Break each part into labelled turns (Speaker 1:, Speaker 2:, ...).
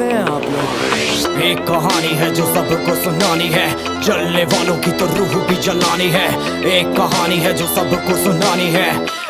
Speaker 1: कैसे हैं आप लोग?
Speaker 2: एक कहानी है जो सबको सुनानी है, जलने वालों की तो रूह भी जलानी है। एक कहानी है जो सबको सुनानी है,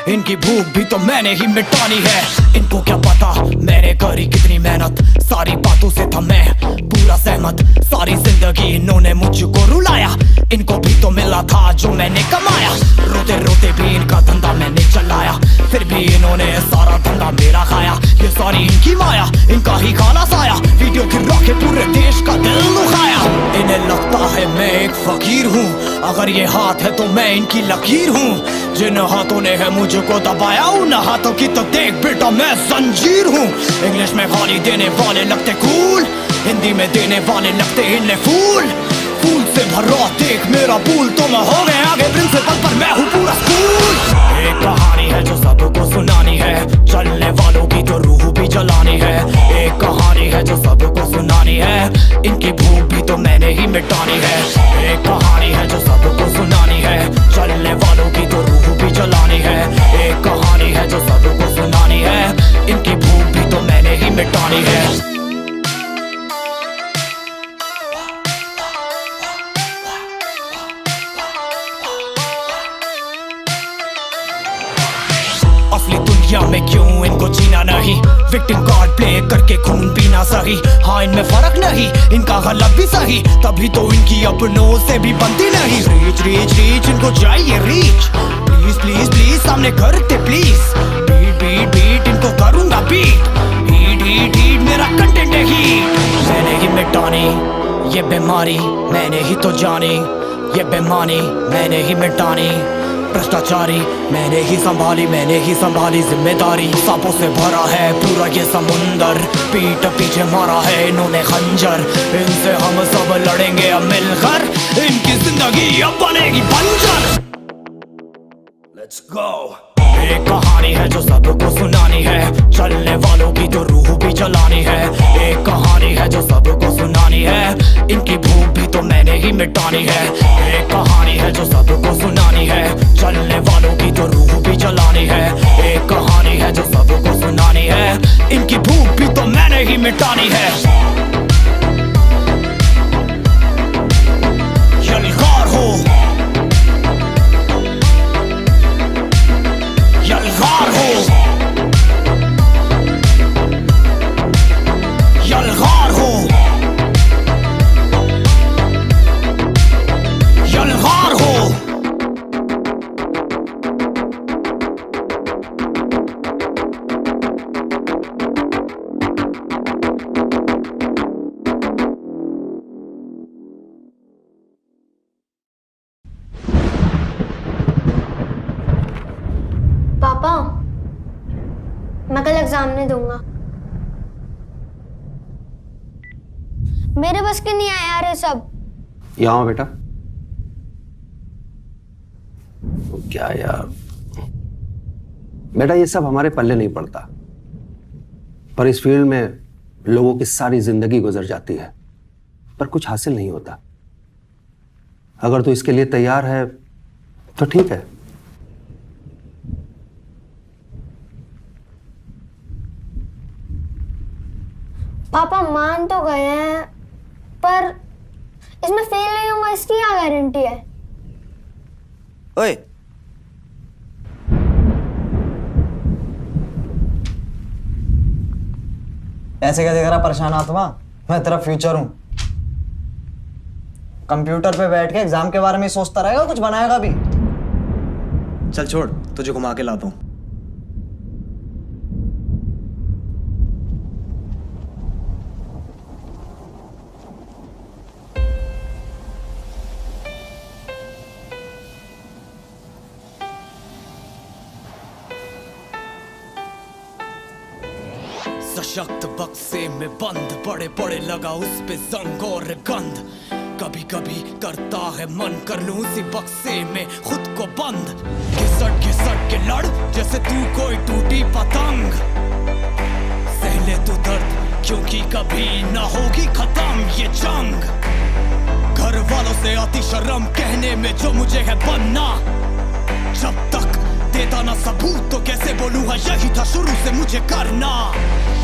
Speaker 2: इनकी भूख भी तो मैंने ही मिटानी है। इनको क्या पता मैंने करी कितनी मेहनत, सारी बातों से था मैं पूरा सहमत। सारी जिंदगी इन्होंने मुझको रुलाया, इनको भी तो मिला था जो मैंने कमाया। रोते रोते भी इनका धंधा मैंने चलाया, फिर भी इन्होंने सारा धंधा मेरा खाया। ये सारी इनकी माया, इनका ही खाना साया, वीडियो गिरा के पूरे देश का दिल दुखाया। इन्हें लगता है मैं एक फकीर हूँ, अगर ये हाथ है तो मैं इनकी लकीर हूँ। जिन हाथों ने है मुझको दबाया, उन हाथों की तो देख बेटा मैं जंजीर हूँ। इंग्लिश में गाली देने वाले लगते कूल, हिंदी में देने वाले लगते इन्हें फूल। फूल से भरा देख मेरा पूल, तो मैं हो गया आगे प्रिंसिपल पर मैं हूँ पूरा स्कूल। एक कहानी है जो सबको सुनानी है, चलने वालों की तो रूह भी जलानी है। एक कहानी है जो सबको सुनानी है, इनकी भूख भी तो मैंने ही मिटानी है। एक कहानी है जो सबको सुनानी है, चलने वालों की तो रूह भी जलानी है। एक कहानी है जो सबको सुनानी है, इनकी भूख भी तो मैंने ही मिटानी है। असली दुनिया में क्यों इनको जीना नहीं, विक्टिम कार्ड प्ले करके खून पीना सही। हाँ इनमें फर्क नहीं, इनका गलत भी सही, तभी तो इनकी अपनों से भी बनती नहीं। रीच रीच रीच इनको चाहिए रीच, प्लीज प्लीज प्लीज सामने करते प्लीज। बीट बीट बीट इनको करूंगा बीट, हीट हीट हीट मेरा कंटेंट है हीट। मैंने ही मिटानी ये बीमारी, मैंने ही तो जानी ये बेमानी, मैंने ही मिटानी भ्रष्टाचारी। मैंने ही संभाली जिम्मेदारी। सांपों से भरा है पूरा ये समुंदर, पीठ पीछे मारा है इन्होंने खंजर। इनसे हम सब लड़ेंगे अब मिलकर, इनकी जिंदगी अब बनेगी बंजर। Let's go। एक कहानी है जो सबको सुनानी है, चलने वालों की तो रूह भी जलानी है। एक कहानी है जो सबको सुनानी है, इनकी भूख भी तो मैंने ही मिटानी है। एक कहानी है जो सबको सुनानी है, चलने वालों की तो रूह भी जलानी है। एक कहानी है जो सबको सुनानी है, इनकी भूख भी तो मैंने ही मिटानी है। यलगार हो, यलगार हो, यलगार हो, यलगार हो।
Speaker 3: पापा, मैं कल एग्जाम नहीं दूंगा। मेरे बस के नहीं आया यार ये सब।
Speaker 4: यहाँ बेटा। क्या यार बेटा, ये सब हमारे पल्ले नहीं पड़ता, पर इस फील्ड में लोगों की सारी जिंदगी गुजर जाती है पर कुछ हासिल नहीं होता। अगर तू इसके लिए तैयार है तो ठीक है।
Speaker 3: पापा मान तो गए हैं, पर इसमें फेल नहीं होगा इसकी क्या गारंटी है?
Speaker 1: ओए
Speaker 5: ऐसे क्या देख रहा परेशान आत्मा? मैं तेरा फ्यूचर हूं। कंप्यूटर पे बैठ के एग्जाम के बारे में सोचता रहेगा, कुछ बनाएगा भी?
Speaker 1: चल छोड़, तुझे घुमा के लाता हूँ।
Speaker 2: सशक्त बक्से में बंद, पड़े पड़े लगा उस पे जंग और गंध। कभी कभी करता है मन कर लूं उसी बक्से में खुद को बंद। घिसट के लड़ जैसे तू कोई टूटी पतंग। सहले तू दर्द क्योंकि कभी ना होगी खत्म ये जंग। घर वालों से आती शर्म कहने में जो मुझे है बनना। जब तक देता ना सबूत तो कैसे बोलूँ हाँ यही था शुरू से मुझे करना।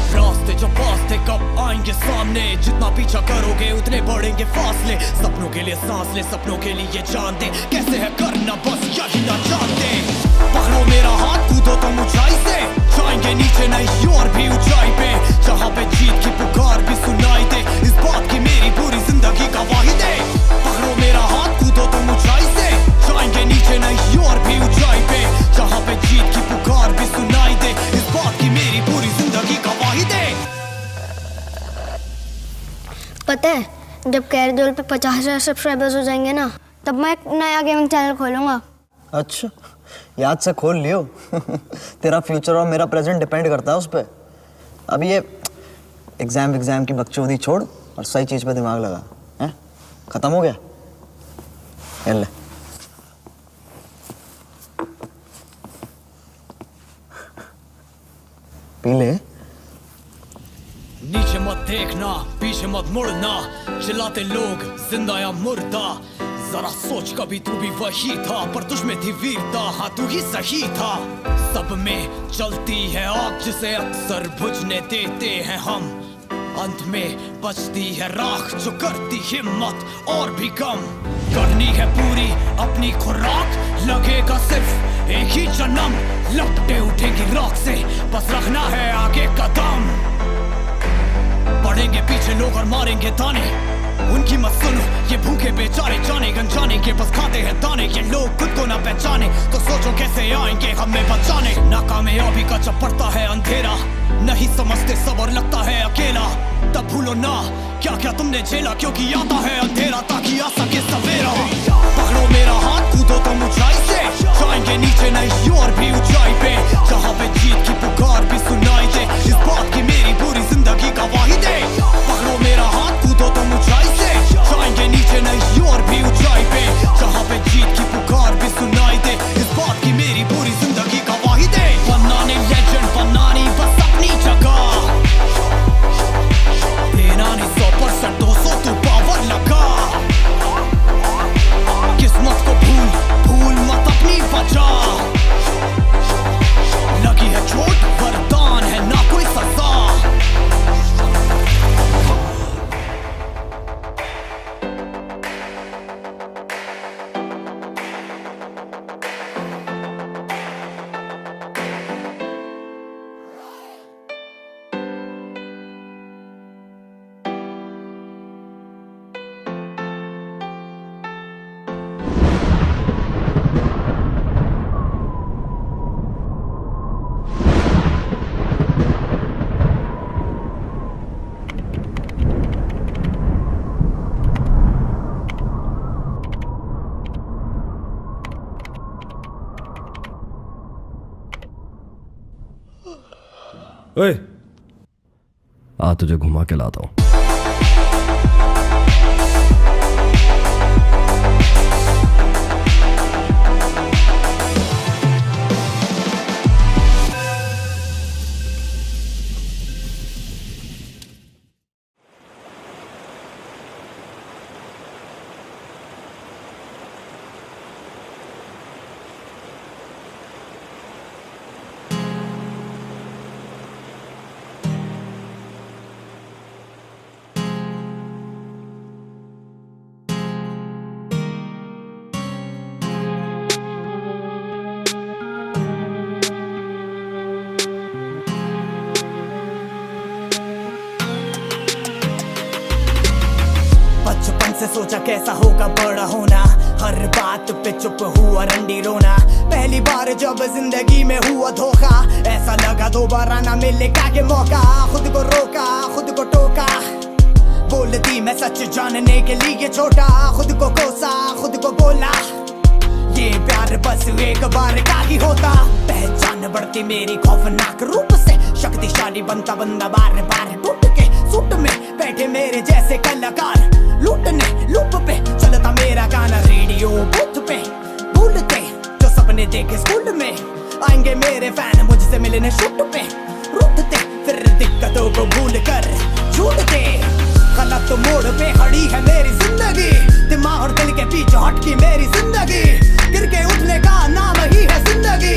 Speaker 2: रास्ते जो पास थे कब आएंगे सामने, जितना पीछा करोगे उतने बढ़ेंगे फासले। सपनों के लिए सांस ले, सपनों के लिए जान दे, कैसे है करना बस यही ना जानते। पकड़ो मेरा हाथ कूदो तुम ऊंचाई से, जाएंगे नीचे नहीं और भी ऊंचाई पे, जहाँ पे जीत की पुकार भी सुनाई दे, इस बात की मेरी पूरी जिंदगी गवाही दे। पकड़ो मेरा हाथ कूदो तुम ऊंचाई से, जाएंगे नीचे नहीं और भी ऊंचाई पे, जहाँ पे जीत की पुकार भी सुनाई दे, इस बात की मेरी पूरी जिंदगी गवाही दे।
Speaker 3: पता है जब कैरदोल पे 50,000 सब्सक्राइबर्स हो जाएंगे ना, तब मैं एक नया गेमिंग चैनल खोलूंगा।
Speaker 5: अच्छा, याद से खोल लियो। तेरा फ्यूचर और मेरा प्रेजेंट डिपेंड करता है उस पर। अब ये एग्जाम की बकचोदी छोड़ और सही चीज पे दिमाग लगा। हैं? खत्म हो गया? ले पी ले।
Speaker 2: नीचे मत देखना, पीछे मत मुड़ना, चिल्लाते लोग जिंदा या मुर्दा। जरा सोच कभी तू भी वही था, पर तुझ में थी वीरता, हाँ तू ही सही था। सब में चलती है आग जिसे अक्सर बुझने देते हैं हम, अंत में बचती है राख जो करती हिम्मत और भी कम। करनी है पूरी अपनी खुराक, लगेगा सिर्फ एक ही जन्म, लपटे उठेगी राख से, बस रखना है आगे कदम। बढ़ेंगे पीछे लोग और मारेंगे ताने, उनकी मत सुनो ये भूखे बेचारे, जाने गंजाने के बस खाते हैं दाने। ये लोग खुद को ना पहचाने तो सोचो कैसे आएंगे हमें बचाने। नाकामयाबी का जब पड़ता है अंधेरा, नहीं समझते सबर लगता है अकेला, तब भूलो ना क्या क्या तुमने झेला, क्योंकि आता है अंधेरा ताकि आ सके सवेरा। पकड़ो मेरा हाथ कूदो तुम ऊंचाई से, जाएंगे नीचे नहीं और भी ऊंचाई पे, जहाँ पे जीत की पुकार भी सुनाई दे, इस बात की मेरी पूरी जिंदगी गवाही दे। पकड़ो मेरा हाथ कूदो तुम ऊंचाई से, जाएंगे नीचे नहीं और भी ऊंचाई पे, जहाँ पे जीत की पुकार भी सुनाई दे, इस बात की मेरी पूरी जिंदगी गवाही दे। बनाने लेजेंड बनानी बस अपनी जगह, देना नहीं 100% 200 तू पावर लगा। किस्मत को भूल मत अपनी वजह, लगी है चोट वरदान है ना कोई सजा।
Speaker 6: ओए, आ तुझे घुमा के लाता हूं।
Speaker 2: से सोचा कैसा होगा बड़ा होना, हर बात पे चुप हुआ रंडी रोना। पहली बार जब जिंदगी में हुआ धोखा, ऐसा लगा दोबारा ना मिलेगा ये मौका। खुद को रोका, खुद को टोका, बोलती मैं सच जानने के लिए छोटा। खुद को कोसा, खुद को बोला, ये प्यार बस एक बार का ही होता। पहचान बढ़ती मेरी खौफनाक रूप से, शक्तिशाली बनता बंदा बार बार टूट के। सूट में बैठे मेरे जैसे कलाकार, लूटने लूप पे चलता मेरा गाना। रेडियो बूथ पे भूलते जो सपने देखे स्कूल में, आएंगे मेरे फैन मुझसे मिलने शूट पे। रूठते फिर दिक्कतों को भूल कर झूठते, गलत मोड़ पे खड़ी है मेरी जिंदगी। दिमाग और दिल के पीछे हटकी मेरी जिंदगी, गिर के उठने का नाम ही है जिंदगी।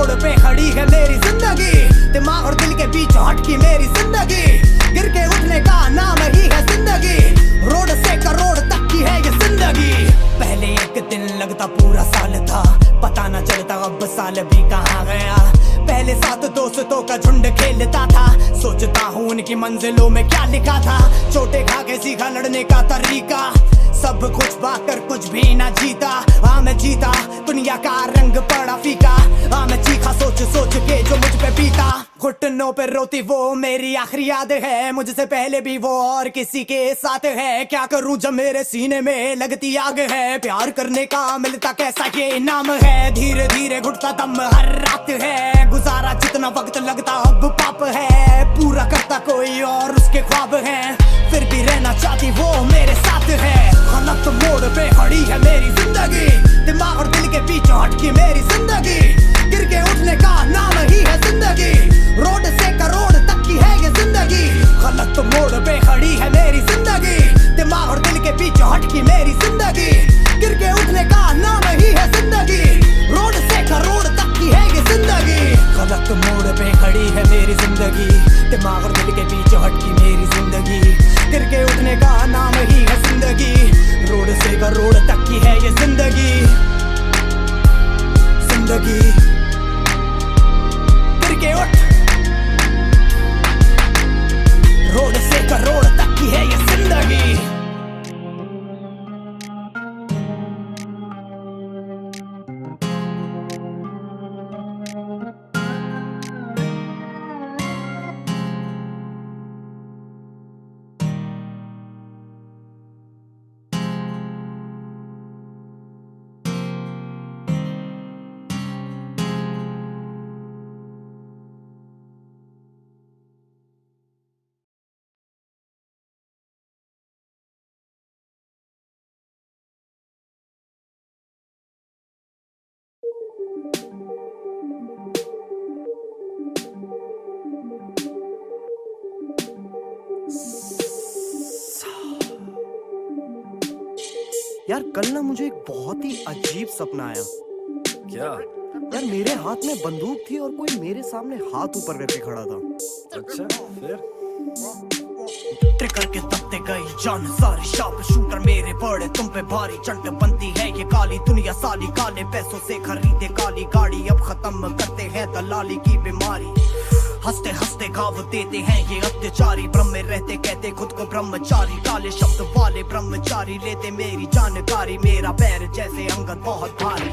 Speaker 2: मोड़ पे खड़ी है मेरी जिंदगी, दिमाग और दिल के बीच हटकी मेरी जिंदगी, गिर के उठने का नाम ही है जिंदगी, रोड से करोड़ तक की है ये जिंदगी। पहले एक दिन लगता पूरा साल था, पता न चलता अब साल भी कहाँ गया। पहले साथ दोस्तों का झुंड खेलता था, सोचता हूँ उनकी मंजिलों में क्या लिखा था। चोटे खा के सीखा लड़ने का तरीका, सब कुछ पाकर कुछ भी ना जीता। हाँ मैं जीता, दुनिया का रंग पड़ा फीका। हाँ मैं चीखा सोच सोच के जो मुझ पे पीता। घुटनों पे रोती वो मेरी आखिरी याद है, मुझसे पहले भी वो और किसी के साथ है। क्या करूं जब मेरे सीने में लगती आग है, प्यार करने का मिलता कैसा ये इनाम है। धीरे धीरे घुटता दम हर रात है, गुजारा जितना वक्त लगता अब पाप है। पूरा करता कोई और उसके ख्वाब है, फिर भी रहना चाहती वो मेरे साथ है। गलत मोड़ पे खड़ी है मेरी जिंदगी, दिमाग और दिल के बीच हटकी मेरी जिंदगी, गिर के उठने का नाम ही है जिंदगी, रोड से करोड़ तक की है ये जिंदगी। गलत मोड़ पे खड़ी है मेरी जिंदगी, दिमाग और दिल के बीच हटकी मेरी जिंदगी, गिर के उठने का नाम ही है जिंदगी, रोड से करोड़ तक की है ये जिंदगी। गलत मोड़ पे खड़ी है मेरी जिंदगी, दिमाग और दिल के बीच हटकी मेरी जिंदगी, गिर के उठने का नाम ही है जिंदगी, रोड से करोड़ तक की है ये जिंदगी। जिंदगी गिर के उठ, रोड से करोड़ तक की है ये जिंदगी।
Speaker 1: यार कल ना मुझे एक बहुत ही अजीब सपना आया।
Speaker 6: क्या?
Speaker 1: यार मेरे हाथ में बंदूक थी और कोई मेरे सामने हाथ ऊपर करके खड़ा था।
Speaker 6: अच्छा फिर?
Speaker 2: ट्रिगर के तख्ते गई जान सारी, शार्प शूटर मेरे बड़े तुम पे भारी। चंट बनती है ये काली दुनिया साली, काले पैसों से खरीदे काली गाड़ी, अब खत्म करते हैं दलाली की बीमारी। हंसते हंसते घाव देते हैं ये अत्याचारी, ब्रह्म में रहते कहते खुद को ब्रह्मचारी। काले शब्द वाले ब्रह्मचारी लेते मेरी जानकारी, मेरा पैर जैसे अंगद बहुत भारी।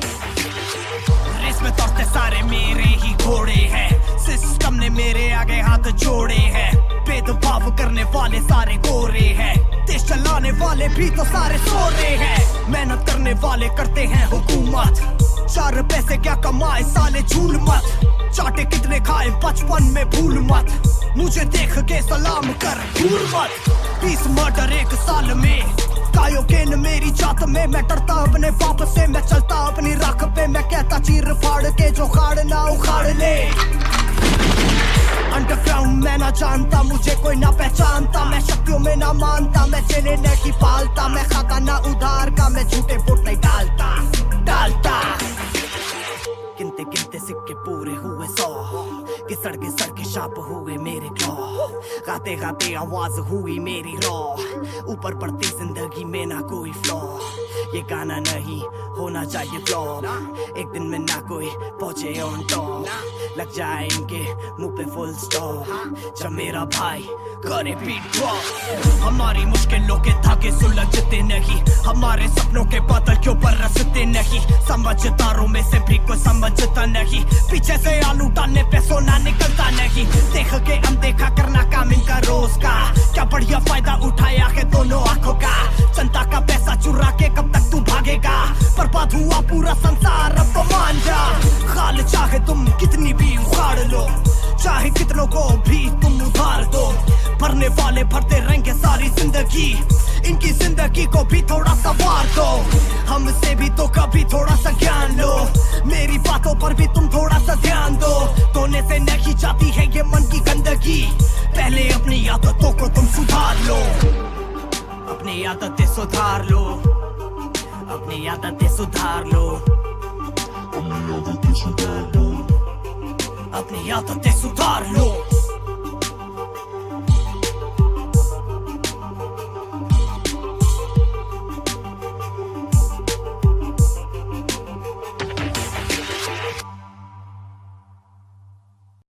Speaker 2: रेस में दौड़ते सारे मेरे ही घोड़े हैं, सिस्टम ने मेरे आगे हाथ जोड़े हैं। भेदभाव करने वाले सारे गोरे हैं, देश चलाने वाले भी तो सारे सो रहे हैं। मेहनत करने वाले करते हैं हुकूमत, चार पैसे क्या कमाए साले झूल मत। चाटे कितने खाए बचपन में भूल मत, मुझे देख के सलाम कर भूल मत। 20 मर्डर एक साल में, कायोकेन मेरी जात में। मैं डरता अपने बाप से, मैं चलता अपनी राख पे। मैं कहता चीर फाड़ के जो खाड़ ना उखाड़ ले। अंडरग्राउंड मैं ना जानता, मुझे कोई ना पहचानता। मैं शक्तियों में ना मानता, मैं चले नहीं पालता। मैं खाता ना उधार का, मैं झूठे वोट नहीं डालता। गिनते गिनते सिक्के पूरे हुए 100, घिसड़ घिसड़ के शाप हुए मेरे क्लॉ। गाते गाते आवाज हुई मेरी रॉ, ऊपर बढ़ती जिंदगी में ना कोई फ्लॉ। ये गाना नहीं होना चाहिए फ्लॉप, एक दिन में ना कोई पहुंचे ऑन टॉप। लग जाए इनके मुंह पे फुल स्टॉप जब मेरा भाई करे बीट ड्रॉप। हमारी मुश्किलों के धागे सुलझते नहीं, हमारे सपनों के बादल क्यों बरसते नहीं। समझदारों में से भी कोई समझता नहीं, पीछे से आलू डालने पे सोना निकलता नहीं। देख के अनदेखा करना काम इनका रोज का, क्या बढ़िया फायदा उठाया है दोनों आंखों का। जनता का पैसा चुरा के कब तक तू भागेगा, बर्बाद हुआ पूरा संसार अब तो मान जा। खाल चाहे तुम कितनी भी उखाड़ लो, चाहे कितनों को भी तुम उधार दो। भरने वाले भरते रहेंगे सारी जिंदगी, इनकी जिंदगी को भी थोड़ा सा वार दो। हमसे भी तो कभी थोड़ा सा ज्ञान लो, मेरी बातों पर भी तुम थोड़ा सा ध्यान दो। धोने से नहीं जाती है ये मन की गंदगी, पहले अपनी आदतों को तुम सुधार लो। अपनी आदतें सुधार लो, अपनी आदतें सुधार लो, अपनी आदतें सुधार लो। अपनी आदतें सुधार लो।